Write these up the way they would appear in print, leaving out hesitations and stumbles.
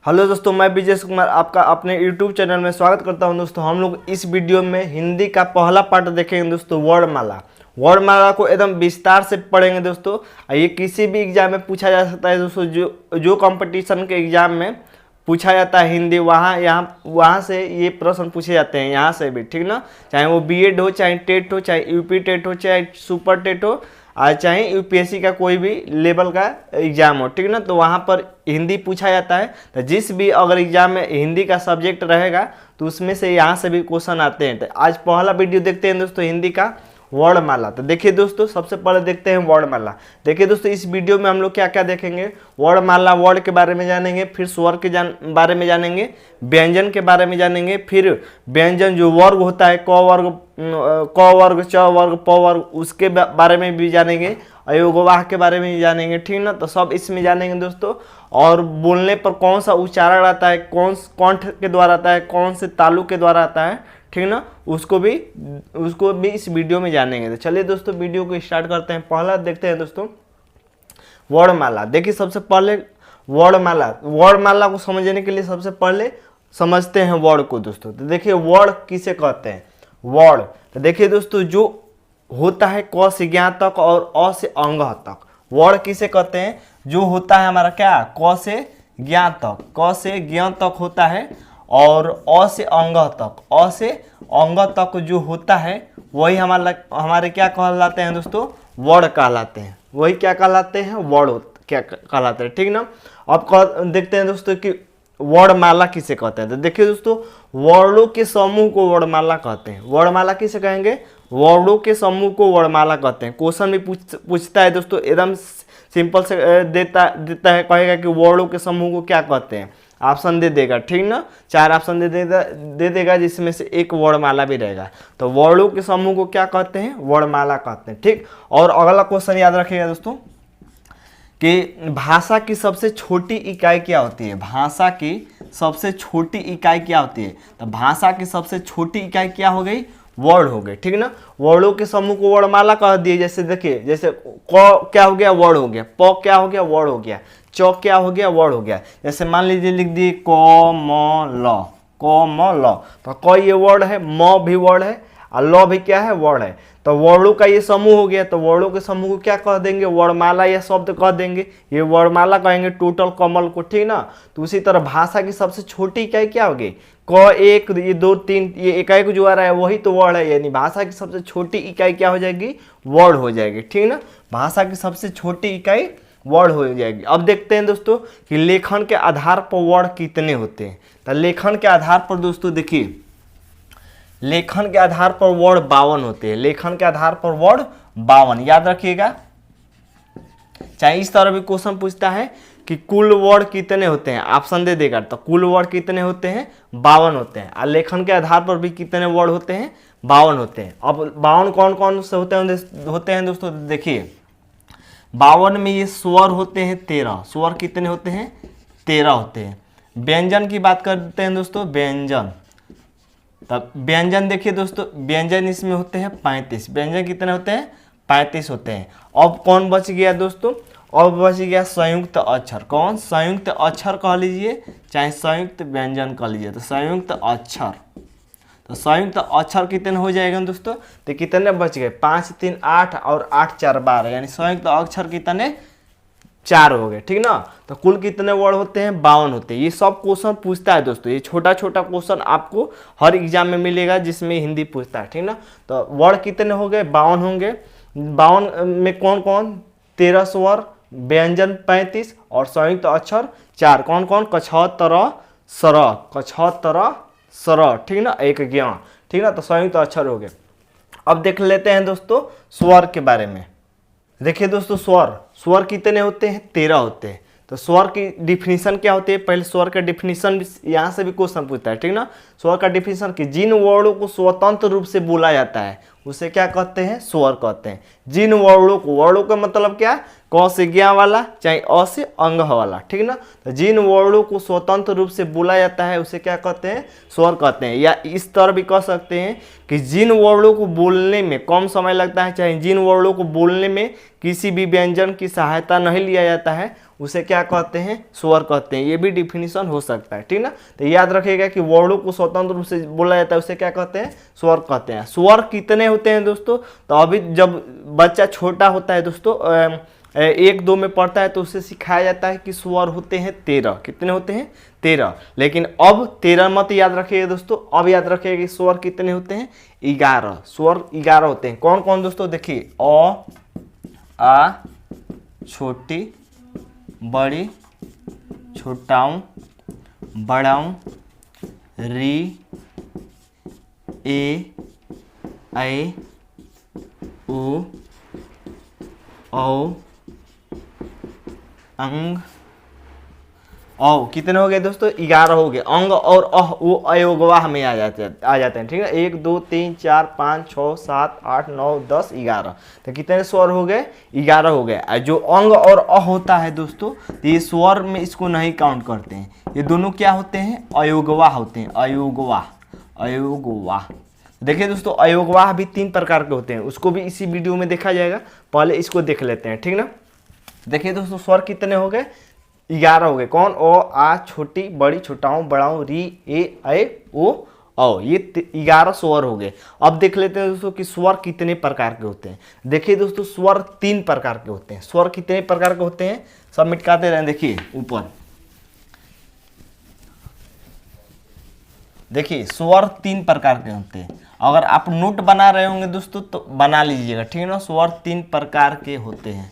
Hello दोस्तों, मैं विजय कुमार आपका अपने YouTube चैनल में स्वागत करता हूं। दोस्तों हम लोग इस वीडियो में हिंदी का पहला पार्ट देखेंगे दोस्तों, वर्णमाला। वर्णमाला को एकदम विस्तार से पढ़ेंगे दोस्तों। ये किसी भी एग्जाम में पूछा जा सकता है दोस्तों। जो कंपटीशन के एग्जाम में पूछा जाता है हिंदी, वहाँ से ये प्रश्न पूछे जाते हैं, यहाँ से भी, ठीक ना। चाहे वो बीएड हो, चाहे टेट हो, चाहे यूपी टेट हो, चाहे सुपर टेट हो, चाहे यूपीएससी का कोई भी लेवल का एग्जाम हो, ठीक ना। तो वहाँ पर हिंदी पूछा जाता है। तो जिस भी अगर एग्जाम में हिंदी का सब्जेक्ट रहेगा तो उसमें से यहाँ से भी क्वेश्चन आते हैं। तो आज पहला वीडियो देखते हैं दोस्तों, हिंदी का वर्णमाला। तो देखिए दोस्तों, सबसे पहले देखते हैं वर्णमाला। देखिए दोस्तों, इस वीडियो में हम लोग क्या क्या देखेंगे, वर्णमाला, वर्ड के बारे में जानेंगे, फिर स्वर के बारे में जानेंगे, व्यंजन के बारे में जानेंगे, फिर व्यंजन जो वर्ग होता है, क वर्ग, च वर्ग, प वर्ग, उसके बारे में भी जानेंगे, अयोगवाह के बारे में जानेंगे, ठीक ना। तो सब इसमें जानेंगे दोस्तों। और बोलने पर कौन सा उच्चारण आता है, कौन कंठ के द्वारा आता है, कौन से तालु के द्वारा आता है, ठीक ना, उसको भी इस वीडियो में जानेंगे। तो चलिए दोस्तों, वीडियो को स्टार्ट करते हैं। पहला देखते हैं दोस्तों, वर्णमाला। देखिए सबसे पहले वर्णमाला को समझने के लिए सबसे पहले समझते हैं वर्ड को दोस्तों। तो देखिए वर्ड किसे कहते हैं, वर्ड। तो देखिए दोस्तों, जो होता है क से ज्ञ तक और अ से अंग तक, वर्ड किसे कहते हैं, जो होता है हमारा क्या, क से ज्ञ तक, क से ज्ञ तक होता है, और अ से अंग तक जो होता है वही हमारे क्या कहलाते हैं दोस्तों, वर्ड कहलाते हैं। वही क्या कहलाते हैं, वर्ड क्या कहलाते हैं, ठीक ना। अब देखते हैं दोस्तों कि वर्णमाला किसे कहते हैं। तो देखिए दोस्तों, वर्णों के समूह को वर्णमाला कहते हैं। वर्णमाला किसे कहेंगे, वर्णों के समूह को वर्णमाला कहते हैं। क्वेश्चन भी पूछता है दोस्तों, एकदम सिंपल से देता है, कहेगा कि वर्णों के समूह को क्या कहते हैं, ऑप्शन दे देगा, ठीक ना। 4 ऑप्शन दे देगा जिसमें से एक वर्णमाला भी रहेगा। तो वर्णों के समूह को क्या कहते हैं, वर्णमाला कहते हैं, ठीक। और अगला क्वेश्चन याद रखिएगा दोस्तों कि भाषा की सबसे छोटी इकाई क्या होती है। भाषा की सबसे छोटी इकाई क्या होती है। तो भाषा की सबसे छोटी इकाई क्या हो गई, वर्ड हो गए, ठीक ना। वर्डों के समूह को वर्णमाला कह दिए। जैसे देखिए, जैसे क क्या हो गया, वर्ड हो गया, प क्या हो गया, वर्ड हो गया, च क्या हो गया, वर्ड हो गया। जैसे मान लीजिए लिख दिए क म ल, तो क ये वर्ड है, म भी वर्ड है, और ल भी क्या है, वर्ड है। तो वर्णों का ये समूह हो गया। तो वर्णों के समूह को क्या कह देंगे, वर्णमाला या शब्द कह देंगे। ये वर्णमाला कहेंगे टोटल कमल को, ठीक ना। तो उसी तरह भाषा की सबसे छोटी इकाई क्या होगी, क एक, ये 2 3, ये इकाई को जो आ रहा है वही तो वर्ड है। यानी भाषा की सबसे छोटी इकाई क्या हो जाएगी, वर्ड हो जाएगी, ठीक ना। भाषा की सबसे छोटी इकाई वर्ड हो जाएगी। अब देखते हैं दोस्तों कि लेखन के आधार पर वर्ड कितने होते हैं। तो लेखन के आधार पर दोस्तों देखिए, लेखन के आधार पर वर्ड 52 होते हैं। लेखन के आधार पर वर्ड 52, याद रखिएगा। चाहे इस तरह भी क्वेश्चन पूछता है कि कुल वर्ड कितने होते हैं, ऑप्शन दे देगा। तो कुल वर्ड कितने होते हैं, 52 होते हैं। और लेखन के आधार पर भी कितने वर्ड होते हैं, 52 होते हैं। अब 52 कौन कौन से होते हैं दोस्तों, देखिए 52 में ये स्वर होते हैं 13। स्वर कितने होते हैं, 13 होते हैं। व्यंजन की बात करते हैं दोस्तों, व्यंजन। तब व्यंजन देखिए दोस्तों, व्यंजन इसमें होते हैं 35। व्यंजन कितने होते हैं, 35 होते हैं। अब कौन बच गया दोस्तों, अब बच गया संयुक्त अक्षर। कौन, संयुक्त अक्षर कह लीजिए, चाहे संयुक्त व्यंजन कह लीजिए। तो संयुक्त अक्षर, तो संयुक्त अक्षर कितने हो जाएगा दोस्तों, तो कितने बच गए, 5 3 8 और 8 4 12, यानी संयुक्त अक्षर कितने, 4 हो गए, ठीक ना। तो कुल कितने वर्ड होते हैं, 52 होते हैं। ये सब क्वेश्चन पूछता है दोस्तों। ये छोटा छोटा क्वेश्चन आपको हर एग्जाम में मिलेगा जिसमें हिंदी पूछता है, ठीक ना। तो वर्ड कितने हो गए, 52 होंगे। 52 में कौन कौन, 13 स्वर, व्यंजन 35 और संयुक्त अक्षर 4। कौन कौन, कछतर सर, ठीक ना, एक ज्ञ, ठीक ना। तो संयुक्त अक्षर हो गए। अब देख लेते हैं दोस्तों स्वर के बारे में। देखिए दोस्तों, स्वर कितने होते हैं, 13 होते हैं। तो स्वर की डिफिनीशन क्या होती है, पहले स्वर का डिफिनीशन यहाँ से भी क्वेश्चन पूछता है, ठीक ना। स्वर का डिफिनीशन कि जिन वर्णों को स्वतंत्र रूप से बोला जाता है उसे क्या कहते हैं, स्वर कहते हैं। जिन वर्णों को, वर्णों का मतलब क्या, क से ज्ञ वाला चाहे अ से अंग वाला, ठीक ना। तो जिन वर्णों को स्वतंत्र रूप से बोला जाता है उसे क्या कहते हैं, स्वर कहते हैं। या इस तरह भी कह सकते हैं कि जिन वर्णों को बोलने में कम समय लगता है, चाहे जिन वर्णों को बोलने में किसी भी व्यंजन की सहायता नहीं लिया जाता है उसे क्या कहते हैं, स्वर कहते हैं। ये भी डिफिनीशन हो सकता है, ठीक ना। तो याद रखिएगा कि वर्णों को स्वतंत्र रूप से बोला जाता है उसे क्या कहते हैं, स्वर कहते हैं। स्वर कितने होते हैं दोस्तों, तो अभी जब बच्चा छोटा होता है दोस्तों 1-2 में पढ़ता है तो उसे सिखाया जाता है कि स्वर होते हैं 13। कितने होते हैं, 13। लेकिन अब 13 मत याद रखिएगा दोस्तों, अब याद रखिएगा कि स्वर कितने होते हैं, 11। स्वर 11 होते हैं। कौन कौन दोस्तों, देखिए अ, आ, छोटी, बड़ी, छोटाऊ, बड़ाऊ, री, ए, ऐ, उ, औ, अंग, औ। कितने हो गए दोस्तों, 11 हो गए। अंग और अह वो अयोगवाह में आ जाते हैं, ठीक है। 1 2 3 4 5 6 7 8 9 10 11। तो कितने स्वर हो गए, 11 हो गए। जो अंग और अह होता है दोस्तों, तो ये स्वर में इसको नहीं काउंट करते हैं। ये दोनों क्या होते हैं, अयोगवाह होते हैं। अयोगवाह। देखिए दोस्तों, अयोगवाह भी 3 प्रकार के होते हैं, उसको भी इसी वीडियो में देखा जाएगा। पहले इसको देख लेते हैं, ठीक ना। देखिए दोस्तों, स्वर कितने हो गए, 11 हो गए। कौन, ओ, आ, छोटी, बड़ी, छोटाऊ, बड़ाऊ, री, ए, ऐ, ओ, औ। ये 11 स्वर हो गए। अब देख लेते हैं दोस्तों कि स्वर कितने प्रकार के होते हैं। देखिए दोस्तों, स्वर 3 प्रकार के होते हैं। स्वर कितने प्रकार के होते हैं, सब मिटकाते रहें। देखिए ऊपर, देखिए स्वर 3 प्रकार के होते हैं। अगर आप नोट बना रहे होंगे दोस्तों तो बना लीजिएगा, ठीक है ना। स्वर 3 प्रकार के होते हैं,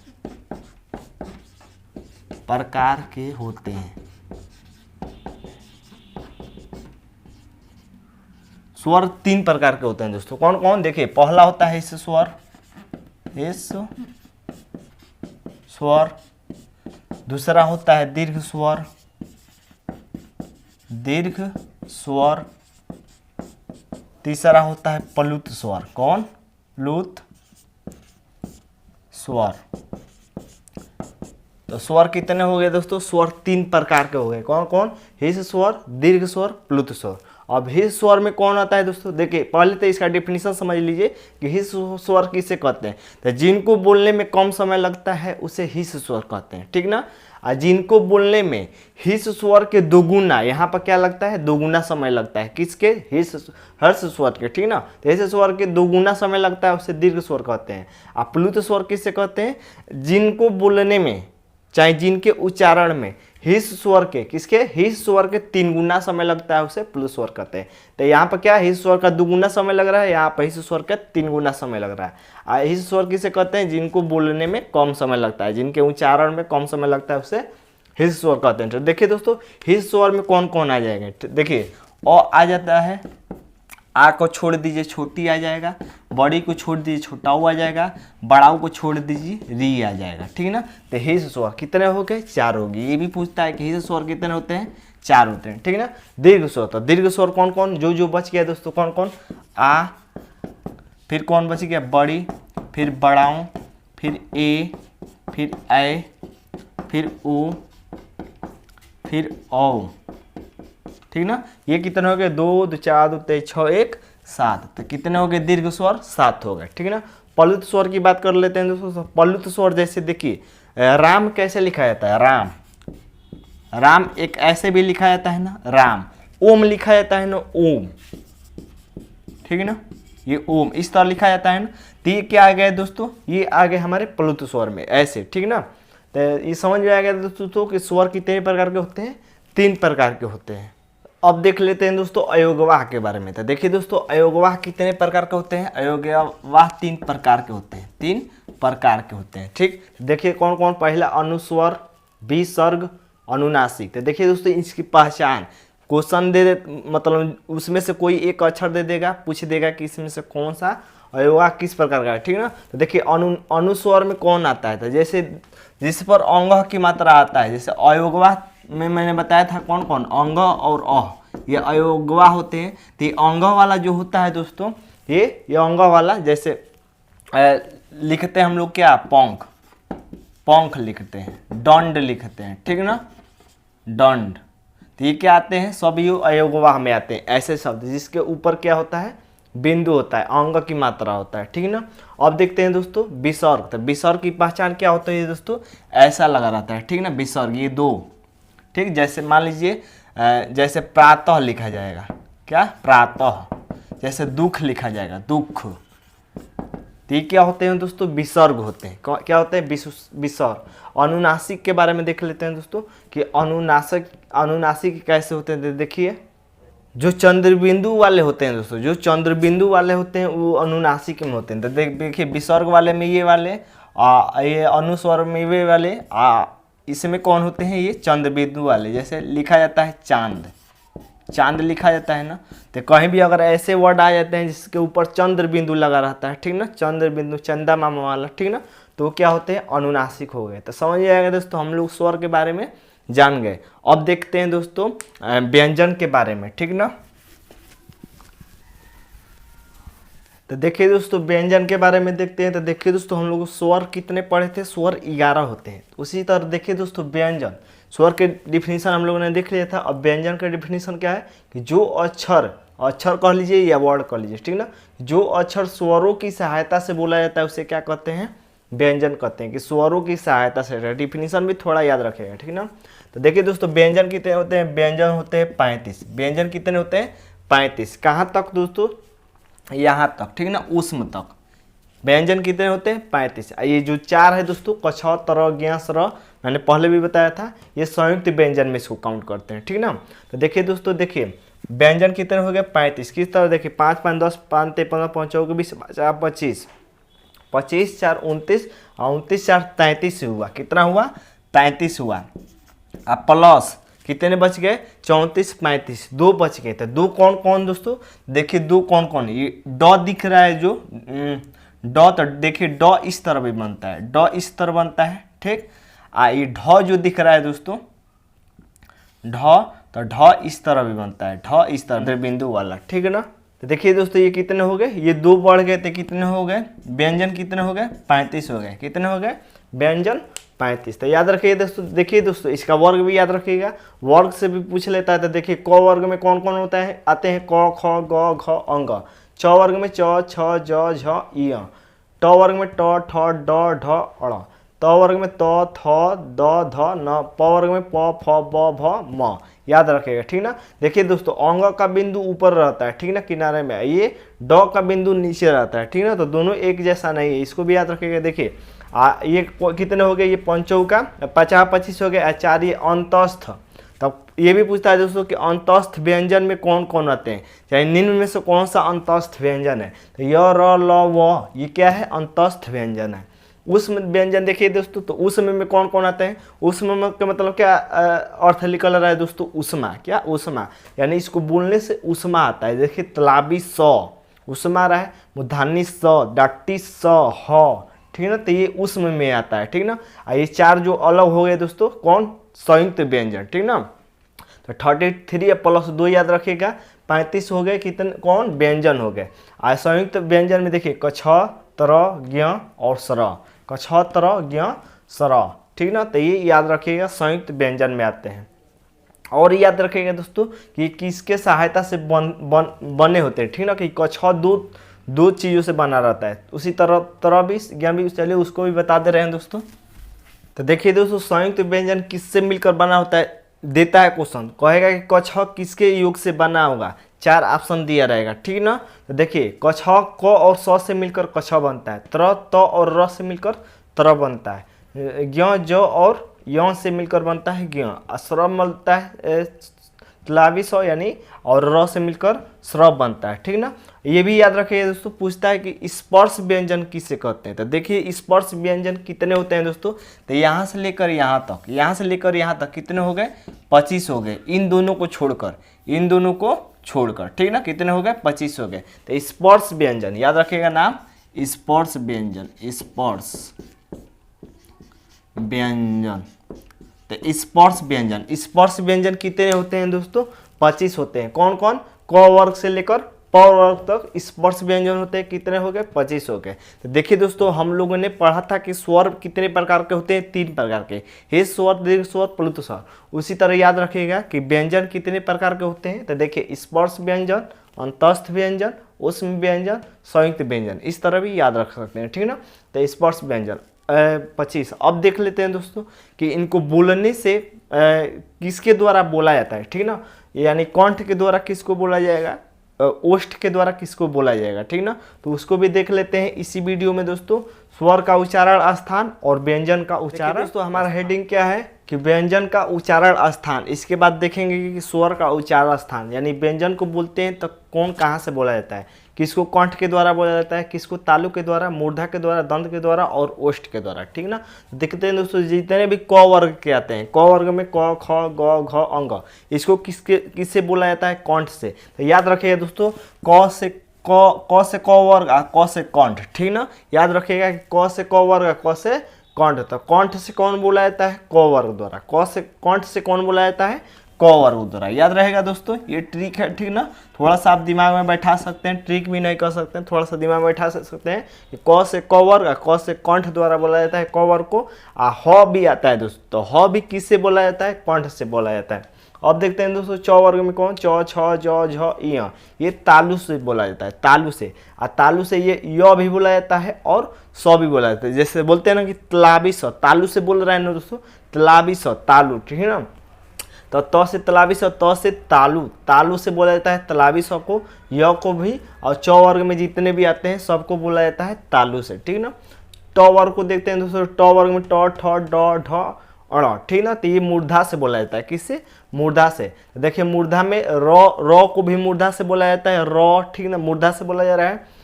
स्वर 3 प्रकार के होते हैं दोस्तों। कौन कौन, देखिए पहला होता है इस स्वर, इस स्वर। दूसरा होता है दीर्घ स्वर, तीसरा होता है प्लुत स्वर। कौन, प्लुत स्वर। तो स्वर कितने हो गए दोस्तों, स्वर 3 प्रकार के हो गए। कौन कौन, हिस स्वर, दीर्घ स्वर, प्लुत स्वर। अब हिस स्वर में कौन आता है दोस्तों, देखिए पहले तो इसका डेफिनेशन समझ लीजिए कि हिस स्वर किसे कहते हैं। तो जिनको बोलने में कम समय लगता है उसे हिस स्वर कहते हैं, ठीक ना। और जिनको बोलने में हिस स्वर के दोगुना, यहाँ पर क्या लगता है, दोगुना समय लगता है। किसके, हिस, हर्ष स्वर के, ठीक ना। तो हिस स्वर के दोगुना समय लगता है उसे दीर्घ स्वर कहते हैं। और प्लुत स्वर किसे कहते हैं, जिनको बोलने में चाहे जिनके उच्चारण में हिस स्वर के, किसके, हिस स्वर के 3 गुना समय लगता है उसे प्लुत स्वर कहते हैं। तो यहाँ पर क्या, हिस स्वर का 2 गुना समय लग रहा है, यहाँ पर हिस स्वर का 3 गुना समय लग रहा है। हिस स्वर किसे कहते हैं, जिनको बोलने में कम समय लगता है, जिनके उच्चारण में कम समय लगता है उसे हिस स्वर कहते हैं। तो देखिए दोस्तों, हिस स्वर में कौन कौन आ जाएंगे, देखिए अ आ जाता है, आ को छोड़ दीजिए छोटी आ जाएगा, बड़ी को छोड़ दीजिए छोटाऊ आ जाएगा, बड़ाऊ को छोड़ दीजिए री आ जाएगा, ठीक ना। तो हिस स्वर कितने हो गए, 4 हो गए। ये भी पूछता है कि हिस स्वर कितने होते हैं, 4 होते हैं, ठीक ना। दीर्घ स्वर, तो दीर्घ स्वर कौन कौन, जो बच गया दोस्तों, कौन कौन, आ, फिर कौन बच गया, बड़ी, फिर बड़ाऊ, फिर ए, फिर ऐ, फिर उ, फिर औ, ठीक ना। ये कितने हो गए, 2 2 4 2 3 6 1 7। तो कितने हो गए, दीर्घ स्वर 7 हो गए, ठीक है ना। प्लुत स्वर की बात कर लेते हैं दोस्तों। प्लुत स्वर जैसे देखिए, राम कैसे लिखा जाता है, राम, राम एक ऐसे भी लिखा जाता है ना, राम। ओम लिखा जाता है ना, ओम, ठीक है ना। ये ओम इस तरह लिखा जाता है ना। तो ये क्या आ गया दोस्तों, ये आ गए हमारे प्लुत स्वर में ऐसे, ठीक ना। तो ये समझ में आ गया दोस्तों कि स्वर कितने प्रकार के होते हैं, 3 प्रकार के होते हैं। अब देख लेते हैं दोस्तों अयोगवाह के बारे में। तो देखिए दोस्तों, अयोगवाह कितने प्रकार के होते हैं, अयोगवाह 3 प्रकार के होते हैं, 3 प्रकार के होते हैं, ठीक। देखिए कौन कौन, पहला अनुस्वर, विसर्ग, अनुनासिक। तो देखिए दोस्तों, इसकी पहचान क्वेश्चन दे मतलब उसमें से कोई एक अक्षर दे देगा, पूछ देगा कि इसमें से कौन सा अयोगवाह किस प्रकार का है, ठीक ना। तो देखिए अनुस्वर में कौन आता है, तो जैसे जिस पर अंग की मात्रा आता है, जैसे अयोगवाह में मैंने बताया था कौन कौन, अंग और अह, ये अयोगवाह होते हैं। तो ये अंग वाला जो होता है दोस्तों, ये अंग वाला, जैसे लिखते हैं हम लोग क्या, पंख, पंख लिखते हैं, दंड लिखते हैं, ठीक ना, दंड। तो ये क्या आते हैं, सब ये अयोगवाह में आते हैं, ऐसे शब्द जिसके ऊपर क्या होता है, बिंदु होता है, अंग की मात्रा होता है, ठीक ना। अब देखते हैं दोस्तों विसर्ग। तो विसर्ग की पहचान क्या होता है दोस्तों, ऐसा लगा रहता है, ठीक ना, विसर्ग ये दो, ठीक। जैसे मान लीजिए जैसे प्रातः लिखा जाएगा, क्या, प्रातः, जैसे दुख लिखा जाएगा, दुख। तो ये क्या होते हैं दोस्तों, विसर्ग होते हैं। क्या होते हैं, विसर्ग। अनुनासिक के बारे में देख लेते हैं दोस्तों कि अनुनासिक कैसे होते हैं। देखिए जो चंद्रबिंदु वाले होते हैं दोस्तों, जो चंद्रबिंदु वाले होते हैं वो अनुनासिक में होते हैं। तो देखिए विसर्ग वाले में ये वाले, ये अनुस्वर में ये वाले, इसमें कौन होते हैं, ये चंद्रबिंदु वाले। जैसे लिखा जाता है चांद, चांद लिखा जाता है ना, तो कहीं भी अगर ऐसे वर्ड आ जाते हैं जिसके ऊपर चंद्र बिंदु लगा रहता है, ठीक ना, चंद्र बिंदु, चंदा मामा वाला, ठीक ना, तो क्या होते हैं, अनुनासिक हो गए। तो समझ आएगा दोस्तों, हम लोग स्वर के बारे में जान गए। अब देखते हैं दोस्तों व्यंजन के बारे में, ठीक ना। तो देखिए दोस्तों व्यंजन के बारे में देखते हैं। तो देखिए दोस्तों हम लोग स्वर कितने पढ़े थे, स्वर 11 होते हैं। उसी तरह देखिए दोस्तों व्यंजन, स्वर के डिफिनीशन हम लोगों ने देख लिया था। अब व्यंजन का डिफिनीशन क्या है कि जो अक्षर कह लीजिए या वर्ड कह लीजिए, ठीक ना, जो अक्षर स्वरों की सहायता से बोला जाता है उसे क्या कहते हैं, व्यंजन कहते हैं। कि स्वरों की सहायता से, डिफिनीशन भी थोड़ा याद रखेगा, ठीक ना। तो देखिए दोस्तों व्यंजन कितने होते हैं, व्यंजन होते हैं 35। व्यंजन कितने होते हैं, 35। कहाँ तक दोस्तों, यहाँ तक, ठीक ना, ऊष्म तक। व्यंजन कितने होते हैं, 35। ये जो 4 है दोस्तों, कछ, तर, ज्ञ, स्र, मैंने पहले भी बताया था, ये संयुक्त व्यंजन में इसको काउंट करते हैं, ठीक ना। तो देखिए दोस्तों, देखिए व्यंजन कितने हो गए, 35। किस तरह देखिए, 5 5 10 5 3 15 5 4 20 25, 25 4 29, 29 4 33 हुआ। कितना हुआ, 33 हुआ। अब प्लस कितने बच गए, 34 35, 2 बच गए। तो 2 कौन कौन दोस्तों, देखिए 2 कौन कौन, ये ड दिख रहा है जो ड, तो देखिए ड इस तरह भी बनता है, ड इस तरह बनता है, ठीक। ये ढ जो दिख रहा है दोस्तों, ढ, तो ढ इस तरह भी बनता है, ढ इस तरह बिंदु वाला, ठीक है ना। तो देखिए दोस्तों ये कितने हो गए, ये 2 बढ़ गए तो कितने हो गए, व्यंजन कितने हो गए, 35 हो गए। कितने हो गए, व्यंजन 35। तो याद रखिए दोस्तों, देखिए दोस्तों इसका वर्ग भी याद रखिएगा, वर्ग से भी पूछ लेता है। तो देखिए क वर्ग में कौन कौन होता है, आते हैं क ख ग घ अंग। च वर्ग में च छ ज झ इ। ट वर्ग में ट ठ ड ढ अड़। त वर्ग में त थ द ध न। प वर्ग में प फ ब भ म। याद रखिएगा, ठीक ना। देखिए दोस्तों अंग का बिंदु ऊपर रहता है, ठीक ना, किनारे में, ये ड का बिंदु नीचे रहता है, ठीक ना। तो दोनों एक जैसा नहीं है, इसको भी याद रखिएगा। देखिए ये कितने हो गए, ये 5 का 50 25 हो गए। 4 ये अंतस्थ। तब ये भी पूछता है दोस्तों कि अंतस्थ व्यंजन में कौन कौन आते हैं, चाहे निम्न में से कौन सा अंतस्थ व्यंजन है। तो य र ल व, ये क्या है, अंतस्थ व्यंजन है। ऊष्म व्यंजन देखिए दोस्तों, तो ऊष्म में कौन कौन आते हैं, ऊष्म का मतलब क्या अर्थ निकल रहा है दोस्तों, ऊष्मा, क्या, ऊष्मा, यानी इसको बोलने से ऊष्मा आता है। देखिए तलाबी स, ऊष्मा रहा है, मूर्धन्य स, डाटी स, ह, ठीक ना। तो ये ऊष्म में आता है, ठीक ना। ये 4 जो अलग हो गए दोस्तों, कौन, संयुक्त व्यंजन, ठीक ना। तो 33 प्लस 2 याद रखिएगा, 35 हो गए, कितने, कौन, व्यंजन हो गए। संयुक्त व्यंजन में देखिए कछ, तर, ज्ञ और स्र, कछ, तर, ज्ञ, स्र, ठीक ना। तो ये याद रखिएगा संयुक्त व्यंजन में आते हैं। और याद रखिएगा दोस्तों कि किसके सहायता से बने होते हैं, ठीक ना, कि कछ दो चीज़ों से बना रहता है। उसी तरह भी ज्ञान भी, चलिए उसको भी बता दे रहे हैं दोस्तों। तो देखिए दोस्तों संयुक्त व्यंजन किससे मिलकर बना होता है, देता है क्वेश्चन, कहेगा कि कछ किसके योग से बना होगा, 4 ऑप्शन दिया रहेगा, ठीक ना। तो देखिए कछ क और स से मिलकर कछ बनता है, त्र त और र से मिलकर त्र बनता है, ज्ञ ज और य से मिलकर बनता है ज्ञ, स्र मिलता है तलावी स यानी, और र से मिलकर स्र बनता है, ठीक ना। ये भी याद रखिए दोस्तों, पूछता है कि स्पर्श व्यंजन किसे कहते हैं। तो देखिए स्पर्श व्यंजन कितने होते हैं दोस्तों, तो यहाँ से लेकर यहाँ तक, यहाँ से लेकर यहाँ तक कितने हो गए, 25 हो गए। इन दोनों को छोड़कर, ठीक ना, कितने हो गए, 25 हो गए। तो स्पर्श व्यंजन याद रखिएगा नाम, स्पर्श व्यंजन, स्पर्श व्यंजन। तो स्पर्श व्यंजन कितने होते हैं दोस्तों, 25 होते हैं। कौन कौन, क वर्ग से लेकर प वर्ग तक स्पर्श व्यंजन होते हैं, कितने हो गए? 25 हो गए। तो देखिए दोस्तों, हम लोगों ने पढ़ा था कि स्वर कितने प्रकार के होते हैं? 3 प्रकार के, हे स्वर, दीर्घ स्वर, प्लुत स्वर। उसी तरह याद रखिएगा कि व्यंजन कितने प्रकार के होते हैं। तो देखिए, स्पर्श व्यंजन, अंतस्थ व्यंजन, ऊष्म व्यंजन, संयुक्त व्यंजन, इस तरह भी याद रख सकते हैं, ठीक ना। तो स्पर्श व्यंजन 25। अब देख लेते हैं दोस्तों कि इनको बोलने से किसके द्वारा बोला जाता है, ठीक ना। यानी कंठ के द्वारा किसको बोला जाएगा, ओष्ठ के द्वारा किसको बोला जाएगा, ठीक ना। तो उसको भी देख लेते हैं इसी वीडियो में दोस्तों, स्वर का उच्चारण स्थान और व्यंजन का उच्चारण। दोस्तों हमारा हेडिंग क्या है कि व्यंजन का उच्चारण स्थान। इसके बाद देखेंगे कि स्वर का उच्चारण स्थान, यानी व्यंजन को बोलते हैं तो कौन कहाँ से बोला जाता है, किसको कंठ के द्वारा बोला जाता है, किसको तालु के द्वारा, मूर्धा के द्वारा, दंत के द्वारा और ओष्ठ के द्वारा, ठीक ना। देखते हैं दोस्तों, जितने भी क वर्ग के आते हैं, क वर्ग में क, ख, ग, घ, अंग, इसको किससे बोला जाता है? कंठ से। तो याद रखिएगा दोस्तों, क से क वर्ग, क से कंठ, ठीक ना। याद रखिएगा कि क से क वर्ग, क से कंठ। तो कंठ से कौन बोला जाता है? क वर्ग द्वारा। क से कंठ से कौन बोला जाता है? क वर्ग द्वारा। याद रहेगा दोस्तों, ये ट्रिक है, ठीक ना। थोड़ा सा आप दिमाग में बैठा सकते हैं, ट्रिक भी नहीं कर सकते हैं, थोड़ा सा दिमाग में बैठा सकते हैं कि क से क वर्ग, क से कंठ द्वारा बोला जाता है क वर्ग को। ह भी आता है दोस्तों, ह भी किससे बोला जाता है? कंठ से बोला जाता है। अब देखते हैं दोस्तों, च वर्ग में कौन? च, छ, ज, झ, य, ये तालु से बोला जाता है, तालु से। और तालु से ये य भी बोला जाता है और स भी बोला जाता है। जैसे बोलते हैं ना कि तलाबी स, तालु से बोल रहे हैं ना दोस्तों, तलाबी स, तालु, ठीक है ना। तो त से तलाबी स, त से तालु, तालु से बोला जाता है तलाबी स को, य को भी, और च वर्ग में जितने भी आते हैं सबको बोला जाता है तालु से, ठीक ना। ट वर्ग को देखते हैं दोस्तों, ट वर्ग में ट, ठ, ड, ढ, अड़, ठीक ना। तो ये मूर्धा से बोला जाता है, किससे? मूर्धा से। देखिए, मूर्धा में र को भी मूर्धा से बोला जाता है, र, ठीक ना, मूर्धा से बोला जा रहा है।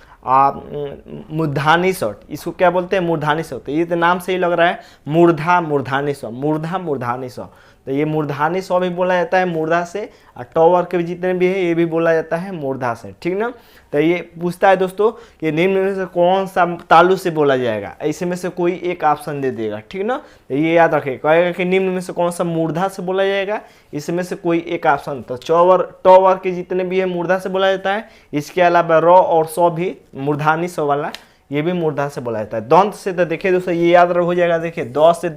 मूर्धानी स, इसको क्या बोलते हैं? मूर्धानी स। तो ये तो नाम से ही लग रहा है, मूर्धा मूर्धानी स, मूर्धा मूर्धानी स। तो ये मूर्धानी स भी बोला जाता है मूर्धा से, और ट वर्ग के जितने भी है ये भी बोला जाता है मूर्धा से, ठीक ना। तो ये पूछता है दोस्तों कि निम्न में से कौन सा तालु से बोला जाएगा, ऐसे में से कोई एक ऑप्शन दे देगा, ठीक ना। तो ये याद रखें, कहेगा कि निम्न में से कौन सा मूर्धा से बोला जाएगा, इसमें से कोई एक ऑप्शन। तो ट वर्ग के जितने भी है मूर्धा से बोला जाता है। इसके अलावा र और स भी मूर्धानी स वाला, ये भी मूर्धा से बोला जाता है। दंत से तो देखिए दोस्तों, ये याद हो जाएगा। देखिए, द से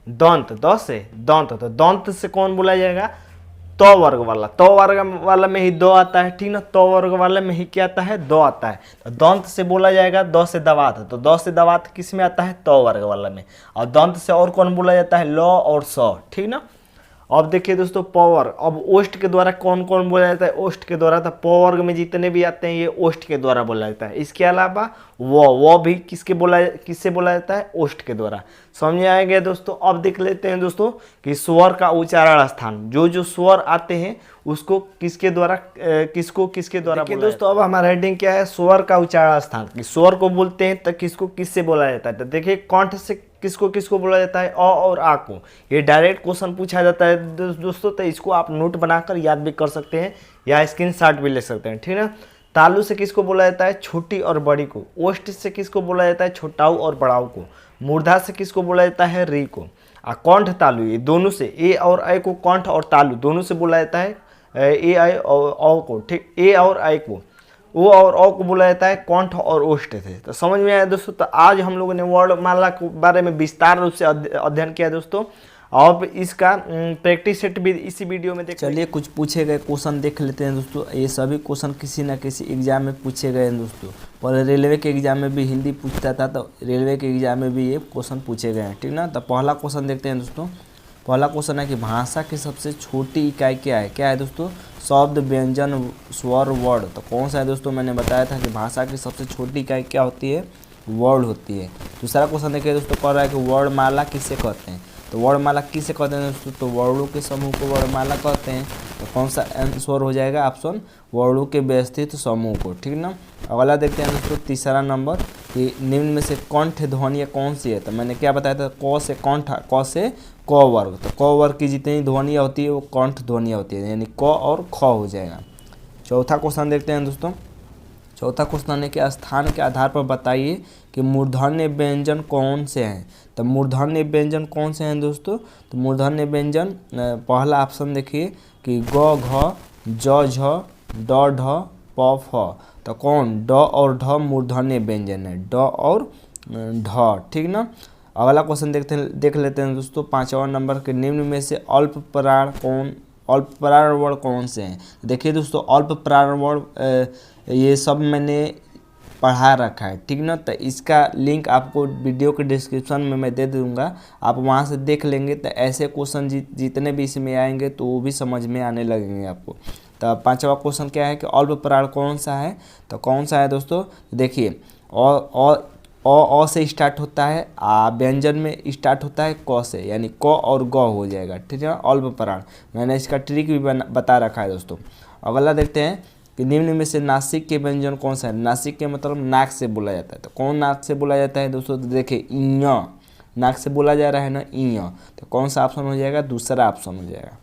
दंत, द से दंत, तो दंत से कौन बोला जाएगा? त वर्ग वाला, त वर्ग वाला में ही द आता है, ठीक ना। त वर्ग वाले में ही क्या आता है? द आता है। तो दंत से बोला जाएगा द से दवात, तो द से दवात किस में आता है? त वर्ग वाला में। और दंत से और कौन बोला जाता है? ल और स, ठीक ना। अब देखिए दोस्तों, प वर्ग, अब ओष्ठ के द्वारा कौन कौन बोला जाता है? ओष्ठ के द्वारा। तो प वर्ग में जितने भी आते हैं ये ओष्ठ के द्वारा बोला जाता है। इसके अलावा वो भी किससे बोला जाता है? ओष्ठ के द्वारा। समझ में आएगा दोस्तों। अब देख लेते हैं दोस्तों कि स्वर का उच्चारण स्थान, जो स्वर आते हैं उसको किसके द्वारा किसके द्वारा बोला दोस्तों। अब हमारा हेडिंग क्या है? स्वर का उच्चारण स्थान। कि स्वर को बोलते हैं तो किसको किससे बोला जाता है। तो देखिए, कंठ से किसको बोला जाता है? अ और आ को। ये डायरेक्ट क्वेश्चन पूछा जाता है दोस्तों, तो इसको आप नोट बनाकर याद भी कर सकते हैं या स्क्रीनशॉट भी ले सकते हैं, ठीक ना। तालु से किसको बोला जाता है? छोटी और बड़ी को। ओष्ठ से किसको बोला जाता है? छोटाऊ और बड़ाऊ को। मूर्धा से किसको बोला जाता है? री को। कंठ तालु, ये दोनों से, ए और ऐ को कंठ और तालु दोनों से बोला जाता है ए ऐ और औ को, ठीक। ए और ऐ को, ओ और औ को बोला जाता है कंठ और ओष्ठ से। तो समझ में आया दोस्तों। तो आज हम लोगों ने वर्णमाला के बारे में विस्तार रूप से अध्ययन किया दोस्तों। अब इसका प्रैक्टिस सेट भी इसी वीडियो में देख। चलिए, कुछ पूछे गए क्वेश्चन देख लेते हैं दोस्तों। ये सभी क्वेश्चन किसी न किसी एग्जाम में पूछे गए हैं दोस्तों। और रेलवे के एग्जाम में भी हिंदी पूछता था, तो रेलवे के एग्जाम में भी ये क्वेश्चन पूछे गए हैं, ठीक ना। तो पहला क्वेश्चन देखते हैं दोस्तों। पहला क्वेश्चन है कि भाषा की सबसे छोटी इकाई क्या है? क्या है दोस्तों? शब्द, व्यंजन, स्वर, वर्ण। तो कौन सा है दोस्तों? मैंने बताया था कि भाषा की सबसे छोटी इकाई क्या होती है? वर्ण होती है। दूसरा क्वेश्चन देखिए दोस्तों, कह रहा है कि वर्णमाला किसे कहते हैं? तो वर्णमाला किसे कहते हैं दोस्तों? तो वर्णों के समूह को वर्णमाला कहते हैं। तो कौन सा आंसर हो जाएगा? ऑप्शन, वर्णों के व्यवस्थित समूह को, ठीक ना। अगला देखते हैं दोस्तों, तीसरा नंबर, कि निम्न में से कंठ ध्वनियाँ कौन सी है? तो मैंने क्या बताया था? क से कंठ, क से क वर्ग। तो क वर्ग की जितनी ध्वनियाँ होती है वो कंठ ध्वनियाँ होती है, यानी क और ख हो जाएगा। चौथा क्वेश्चन देखते हैं दोस्तों। चौथा क्वेश्चन है कि स्थान के आधार पर बताइए कि मूर्धन्य व्यंजन कौन से हैं? तो मूर्धन्य व्यंजन कौन से हैं दोस्तों? तो मूर्धन्य व्यंजन, पहला ऑप्शन देखिए कि ग, घ, ज, झ, ड ढ प फ, तो कौन ड और ढ मूर्धन्य व्यंजन है, ड और ढ, ठीक ना। अगला क्वेश्चन देख लेते हैं दोस्तों, 5वां नंबर के निम्न में से अल्प प्राण वर्ण कौन से हैं। देखिए दोस्तों, अल्प प्राण वर्ण ये सब मैंने पढ़ा रखा है, ठीक ना। तो इसका लिंक आपको वीडियो के डिस्क्रिप्शन में मैं दे दूंगा, आप वहां से देख लेंगे। तो ऐसे क्वेश्चन जितने भी इसमें आएंगे तो वो भी समझ में आने लगेंगे आपको। तो 5वां क्वेश्चन क्या है कि अल्प प्राण कौन सा है, तो कौन सा है दोस्तों, देखिए अ से स्टार्ट होता है, व्यंजन में स्टार्ट होता है क से, यानी क और ग हो जाएगा, ठीक है। अल्प प्राण मैंने इसका ट्रिक भी बता रखा है दोस्तों। अगला देखते हैं कि निम्न में से नासिक के व्यंजन कौन सा है। नासिक के मतलब नाक से बोला जाता है, तो कौन नाक से बोला जाता है दोस्तों, तो देखिए इ, नाक से बोला जा रहा है ना इ, तो कौन सा ऑप्शन हो जाएगा, दूसरा ऑप्शन हो जाएगा।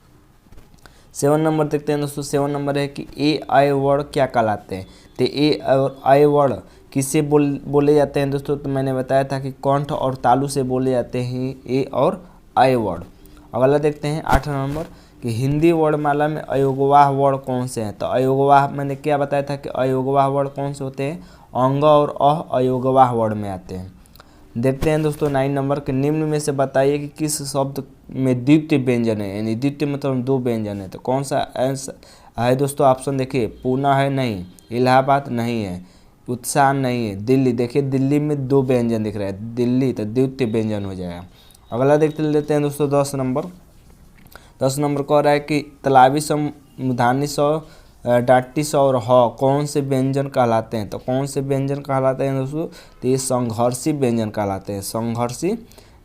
7 नंबर देखते हैं दोस्तों, 7 नंबर है कि ए आय वर्ण क्या कहलाते हैं। तो ए और आय वर्ण किससे बोले जाते हैं दोस्तों, तो मैंने बताया था कि कंठ और तालु से बोले जाते हैं ए और आय वर्ण। अगला देखते हैं 8 नंबर कि हिंदी वर्णमाला में अयोगवाह वर्ण कौन से हैं। तो अयोगवाह मैंने क्या बताया था कि अयोगवाह वर्ण कौन से होते हैं, अंग और अयोगवाह वर्ण में आते हैं। देखते हैं दोस्तों 9 नंबर के निम्न में से बताइए कि किस शब्द में द्वितीय व्यंजन है, यानी द्वितीय मतलब दो व्यंजन है। तो कौन सा है दोस्तों, ऑप्शन देखिए, पूना है नहीं, इलाहाबाद नहीं है, उत्साह नहीं है, दिल्ली। देखिए दिल्ली में दो व्यंजन दिख रहा है, दिल्ली, तो द्वितीय व्यंजन हो जाएगा। अगला देखते लेते हैं दोस्तों 10 नंबर। 10 नंबर कह रहा है कि तालाबी मूर्धन्य स, डाटी स और ह कौन से व्यंजन कहलाते हैं। तो कौन से व्यंजन कहलाते हैं दोस्तों, तो ये संघर्षी व्यंजन कहलाते हैं, संघर्षी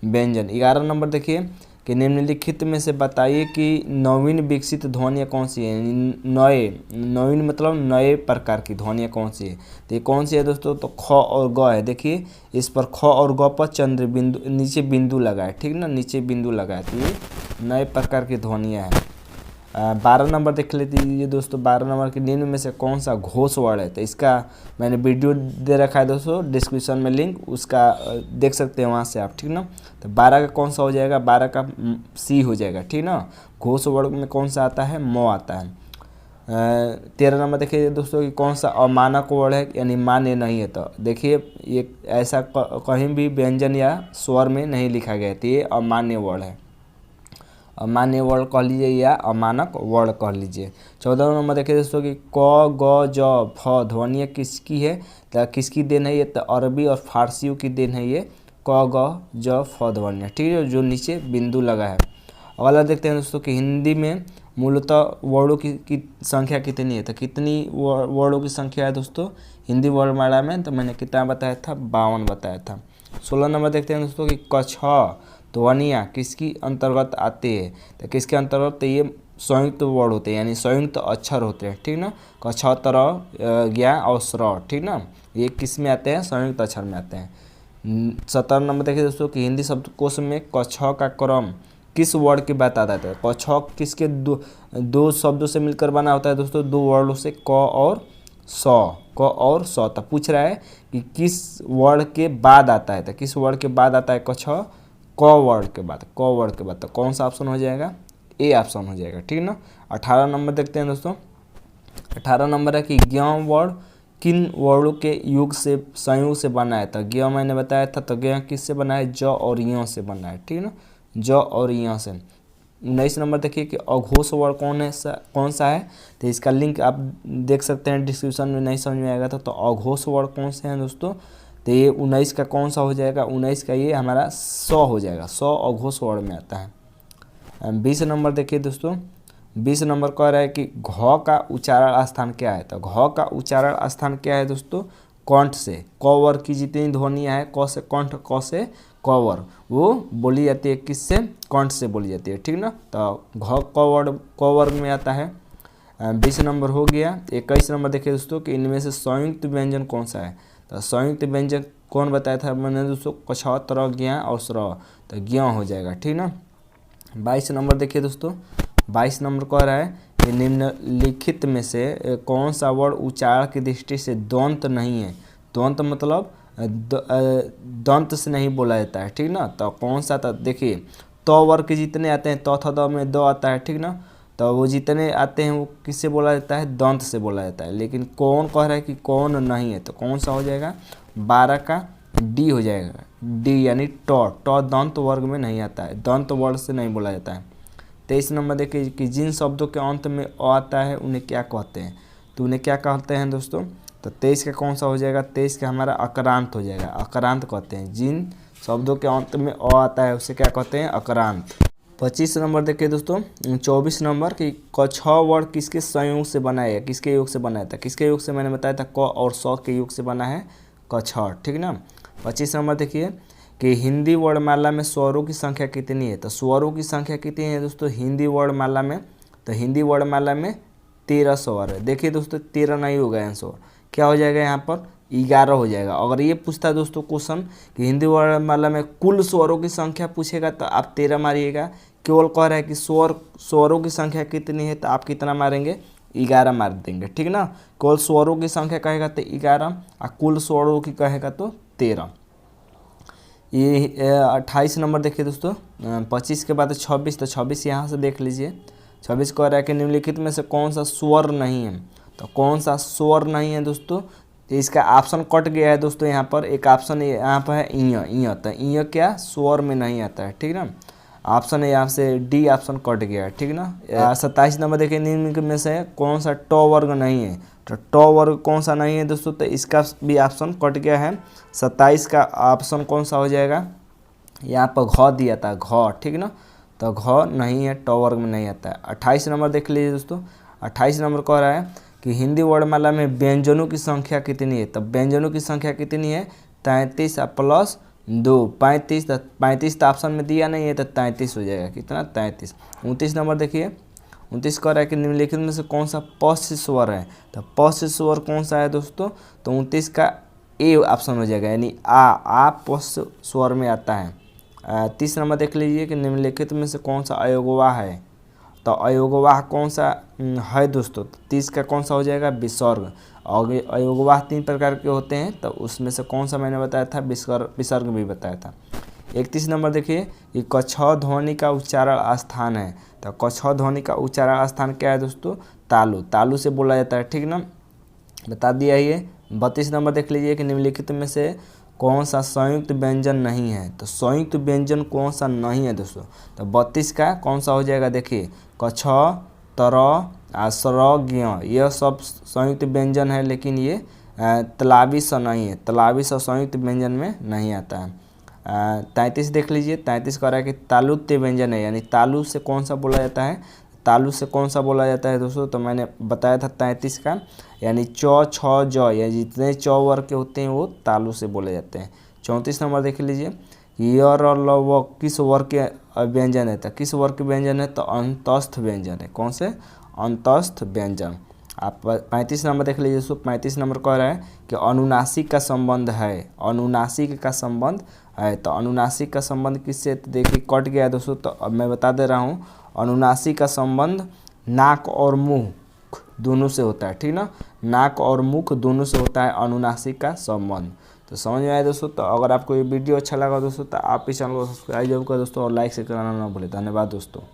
व्यंजन। 11 नंबर देखिए कि निम्नलिखित में से बताइए कि नवीन विकसित ध्वनियाँ कौन सी है, नवीन मतलब नए प्रकार की ध्वनियाँ कौन सी है। तो ये कौन सी है दोस्तों, तो ख और ग है। देखिए इस पर ख और ग पर चंद्र बिंदु, नीचे बिंदु लगा है, ठीक ना, नीचे बिंदु लगा है, तो ये नए प्रकार की ध्वनियाँ हैं। 12 नंबर देख लेते हैं दोस्तों, 12 नंबर के निम्न में से कौन सा घोष वर्ण है। तो इसका मैंने वीडियो दे रखा है दोस्तों डिस्क्रिप्शन में लिंक, उसका देख सकते हैं वहाँ से आप, ठीक ना। तो 12 का कौन सा हो जाएगा, 12 का सी हो जाएगा, ठीक ना। घोष वर्ण में कौन सा आता है, म आता है। 13 नंबर देखिए दोस्तों कि कौन सा अमानक वर्ण है, यानी मान्य नहीं है। तो देखिए ये ऐसा कहीं भी व्यंजन या स्वर में नहीं लिखा गया है, तो ये अमान्य वर्ण है, अमान्य वर्ण कह लीजिए या अमानक वर्ण कह लीजिए। 14 नंबर देखिए दोस्तों कि क ग ज फ ध्वनियाँ किसकी है, तो किसकी देन है ये, तो अरबी और फारसियों की देन है ये क ग ज फ ध्वनियाँ, ठीक है, जो नीचे बिंदु लगा है। अगला देखते हैं दोस्तों कि हिंदी में मूलतः वर्णों की संख्या कितनी है। तो कितनी वर्णों की संख्या है दोस्तों हिंदी वर्णमाला में, तो मैंने कितना बताया था, 52 बताया था। 16 नंबर देखते हैं दोस्तों कि क छ ध्वनियाँ किसकी अंतर्गत आते हैं। तो किसके अंतर्गत, तो ये संयुक्त वर्ण होते हैं, यानी संयुक्त अक्षर होते हैं, ठीक ना। क छ तर ज्ञा और स्र, ठीक ना, ये किस में आते हैं, संयुक्त अक्षर में आते हैं। 17 नंबर देखिए दोस्तों कि हिंदी शब्दकोश में क छ का क्रम किस वर्ण के बाद आता है। क छ किसके दो शब्दों से मिलकर बना होता है दोस्तों, दो वर्णों से, क और स, क और स। तो पूछ रहा है कि किस वर्ण के बाद आता है, तो किस वर्ण के बाद आता है क छ, क वर्ण के बाद, क वर्ण के बाद। तो कौन सा ऑप्शन हो जाएगा, ए ऑप्शन हो जाएगा, ठीक ना। 18 नंबर देखते हैं दोस्तों। 18 नंबर है कि ज्ञ वर्ण किन वर्णों के युग से, संयोग से बना है। तो ज्ञ मैंने बताया था, तो ज्ञ किससे बना है, ज और य से बना है, ठीक ना, ज और य से। 19 नंबर देखिए कि अघोष वर्ण कौन सा है। तो इसका लिंक आप देख सकते हैं डिस्क्रिप्शन में, नहीं समझ में आएगा तो अघोष वर्ण कौन से हैं दोस्तों, तो ये 19 का कौन सा हो जाएगा, 19 का ये हमारा 100 हो जाएगा, 100 अघोष वर्ण में आता है। 20 नंबर देखिए दोस्तों, 20 नंबर कह रहा है कि घ का उच्चारण स्थान क्या है। तो घ का उच्चारण स्थान क्या है दोस्तों, कंठ से। क वर्ग की जितनी ध्वनियाँ है, क से कंठ, क से क वर्ग, वो बोली जाती है किससे, कंठ से बोली जाती है, ठीक ना। तो घ क वर्ग में आता है। 20 नंबर हो गया। 21 नंबर देखिए दोस्तों कि इनमें से संयुक्त व्यंजन कौन सा है। तो संयुक्त व्यंजन कौन बताया था मैंने दोस्तों, क छ तर ज्ञ और स्र, तो ज्ञ हो जाएगा, ठीक ना। 22 नंबर देखिए दोस्तों, 22 नंबर कह रहा है कि निम्नलिखित में से कौन सा वर्ण उच्चारण की दृष्टि से द्वंत नहीं है। द्वंत मतलब दंत से नहीं बोला जाता है, ठीक ना। तो कौन सा था, देखिए तो वर्ग के जितने आते हैं, तो थ द में द आता है, ठीक ना। तो वो जितने आते हैं वो किससे बोला जाता है, दंत से बोला जाता है। लेकिन कौन कह रहा है कि कौन नहीं है, तो कौन सा हो जाएगा, 12 का डी हो जाएगा। डी यानी टॉ दंत वर्ग में नहीं आता है, दंत वर्ग से नहीं बोला जाता है। 23 नंबर देखिए कि जिन शब्दों के अंत में अ आता है उन्हें क्या कहते हैं, तो उन्हें क्या कहते हैं दोस्तों, तो 23 का कौन सा हो जाएगा, 23 का हमारा अकरांत हो जाएगा। अकरांत कहते हैं जिन शब्दों के अंत में अ आता है उसे क्या कहते हैं, अकरांत। 25 नंबर देखिए दोस्तों, 24 नंबर कि क छ वर्ड किसके संयोग से बना है, किसके योग से बनाया था, किसके योग से मैंने बताया था, क और स के योग से बना है क छ, ठीक ना। 25 नंबर देखिए कि हिंदी वर्णमाला में स्वरों की संख्या कितनी है, तो स्वरों की संख्या कितनी है दोस्तों हिंदी वर्णमाला में, तो हिंदी वर्णमाला में 13 स्वर है। देखिए दोस्तों 13 नहीं होगा आंसर, क्या हो जाएगा यहाँ पर 11 हो जाएगा। अगर ये पूछता है दोस्तों क्वेश्चन कि हिंदी वर्णमाला में कुल स्वरों की संख्या पूछेगा तो आप 13 मारिएगा। केवल कह रहा है कि स्वरों की संख्या कितनी है तो आप कितना मारेंगे, 11 मार देंगे, ठीक ना। केवल स्वरों की संख्या कहेगा तो 11 और कुल स्वरों की कहेगा तो 13। ये 28 नंबर देखिए दोस्तों, 25 के बाद 26, तो 26 यहाँ से देख लीजिए। 26 कह रहा है कि निम्नलिखित में से कौन सा स्वर नहीं है, तो कौन सा स्वर नहीं है दोस्तों, तो इसका ऑप्शन कट गया है दोस्तों। यहाँ पर एक ऑप्शन यहाँ पर है ईय, तो ईय क्या स्वर में नहीं आता है, ठीक ना। ऑप्शन है यहाँ से डी ऑप्शन कट गया है, ठीक ना। 27 नंबर देखिए निम्न में से कौन सा ट वर्ग नहीं है, तो ट वर्ग कौन सा नहीं है दोस्तों, तो इसका भी ऑप्शन कट गया है। 27 का ऑप्शन कौन सा हो जाएगा, यहाँ पर घ दिया था घ, ठीक ना, तो घ नहीं है, ट वर्ग में नहीं आता है। 28 नंबर देख लीजिए दोस्तों, 28 नंबर कह रहा है कि हिंदी वर्णमाला में व्यंजनों की संख्या कितनी है, तो व्यंजनों की संख्या कितनी है 33 प्लस 2 35, तो 35 तो ऑप्शन में दिया नहीं है तो 33 हो जाएगा, कितना 33। 29 नंबर देखिए, 29 कह रहा है कि निम्नलिखित में से कौन सा पश्च स्वर है, तो पश्च स्वर कौन सा है दोस्तों, तो 29 का ए ऑप्शन हो जाएगा, यानी आ पश्च स्वर में आता है। 30 नंबर देख लीजिए कि निम्नलिखित में से कौन सा अयोगवाह है, तो अयोगवाह कौन सा है दोस्तों, 30 का कौन सा हो जाएगा विसर्ग। और अयोगवाह 3 प्रकार के होते हैं, तो उसमें से कौन सा मैंने बताया था, विसर्ग भी बताया था। 31 नंबर देखिए कि क छ ध्वनि का उच्चारण स्थान है, तो क छ ध्वनि का उच्चारण स्थान क्या है दोस्तों, तालु से बोला जाता है, ठीक ना, बता दिया ये। 32 नंबर देख लीजिए कि निम्नलिखित में से कौन सा संयुक्त व्यंजन नहीं है, तो संयुक्त व्यंजन कौन सा नहीं है दोस्तों, तो 32 का कौन सा हो जाएगा, देखिए कछ तर आश्र ज्ञ, यह सब संयुक्त व्यंजन है, लेकिन ये तलावी सा नहीं है, तलावी सा संयुक्त व्यंजन में नहीं आता है। 33 देख लीजिए, 33 कह रहा है कि तालुत्य व्यंजन है, यानी तालु से कौन सा बोला जाता है, तालु से कौन सा बोला जाता है दोस्तों, तो मैंने बताया था 33 का, यानी च छ ज, या जितने च वर्ग के होते हैं वो तालु से बोले जाते हैं। 34 नंबर देख लीजिए, य र ल व किस वर्ग के व्यंजन है, तो किस वर्ग के व्यंजन है, तो अंतस्थ व्यंजन है, कौन से अंतस्थ व्यंजन। आप 35 नंबर देख लीजिए दोस्तों, 35 नंबर कह रहा है कि अनुनासिक का संबंध है, अनुनासिक का संबंध है, तो अनुनासिक का संबंध किससे, तो देखिए कट गया है दोस्तों, तो अब मैं बता दे रहा हूँ, अनुनासिक का संबंध नाक और मुंह दोनों से होता है, ठीक ना, नाक और मुख दोनों से होता है अनुनासिक का संबंध। तो समझ में आया दोस्तों। तो अगर आपको ये वीडियो अच्छा लगा दोस्तों तो आप इस चैनल को सब्सक्राइब जरूर करें दोस्तों, और लाइक से कराना ना भूलें। धन्यवाद दोस्तों।